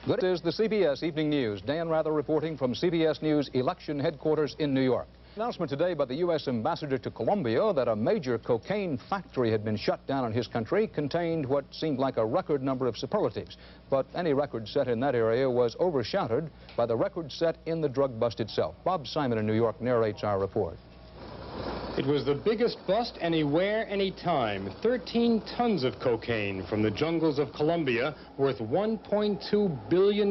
This is the CBS Evening News. Dan Rather reporting from CBS News election headquarters in New York. Announcement today by the U.S. ambassador to Colombia that a major cocaine factory had been shut down in his country contained what seemed like a record number of superlatives. But any record set in that area was overshadowed by the record set in the drug bust itself. Bob Simon in New York narrates our report. It was the biggest bust anywhere, anytime. 13 tons of cocaine from the jungles of Colombia, worth $1.2 billion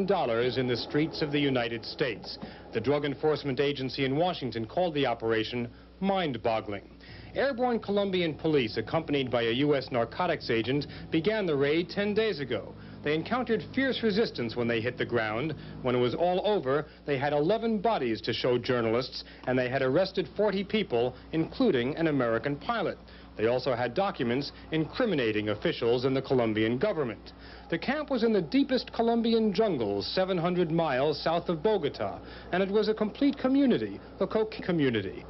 in the streets of the United States. The Drug Enforcement Agency in Washington called the operation mind-boggling. Airborne Colombian police, accompanied by a U.S. narcotics agent, began the raid 10 days ago. They encountered fierce resistance when they hit the ground. When it was all over, they had 11 bodies to show journalists, and they had arrested 40 people, including an American pilot. They also had documents incriminating officials in the Colombian government. The camp was in the deepest Colombian jungles, 700 miles south of Bogota, and it was a complete community, a cocaine community,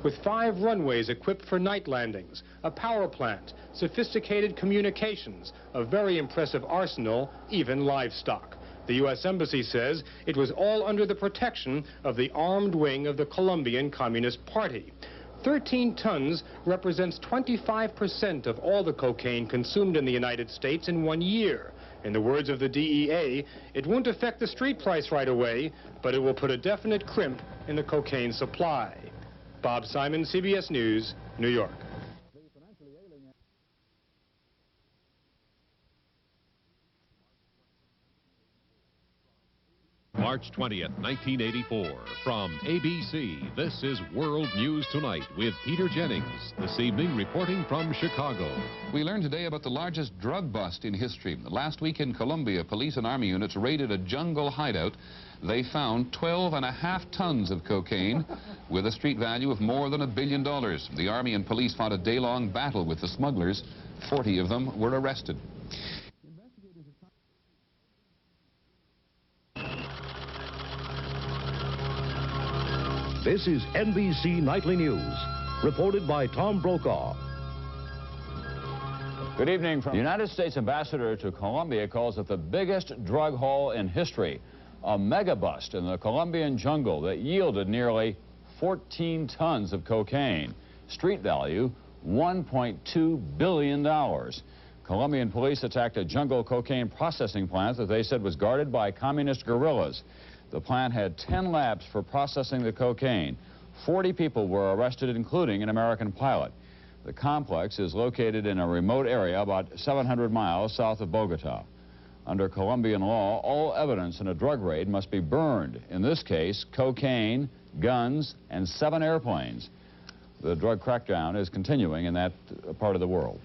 with 5 runways equipped for night landings, a power plant, sophisticated communications, a very impressive arsenal, even livestock. The U.S. Embassy says it was all under the protection of the armed wing of the Colombian Communist Party. 13 tons represents 25% of all the cocaine consumed in the United States in 1 year. In the words of the DEA, it won't affect the street price right away, but it will put a definite crimp in the cocaine supply. Bob Simon, CBS News, New York. March 20th, 1984. From ABC, this is World News Tonight with Peter Jennings. This evening, reporting from Chicago. We learned today about the largest drug bust in history. Last week in Colombia, police and army units raided a jungle hideout. They found 12.5 tons of cocaine with a street value of more than $1 billion. The army and police fought a day-long battle with the smugglers. 40 of them were arrested. This is NBC Nightly News, reported by Tom Brokaw. Good evening. The United States ambassador to Colombia calls it the biggest drug haul in history. A mega bust in the Colombian jungle that yielded nearly 14 tons of cocaine. Street value, $1.2 billion. Colombian police attacked a jungle cocaine processing plant that they said was guarded by communist guerrillas. The plant had 10 labs for processing the cocaine. 40 people were arrested, including an American pilot. The complex is located in a remote area about 700 miles south of Bogota. Under Colombian law, all evidence in a drug raid must be burned. In this case, cocaine, guns, and 7 airplanes. The drug crackdown is continuing in that part of the world.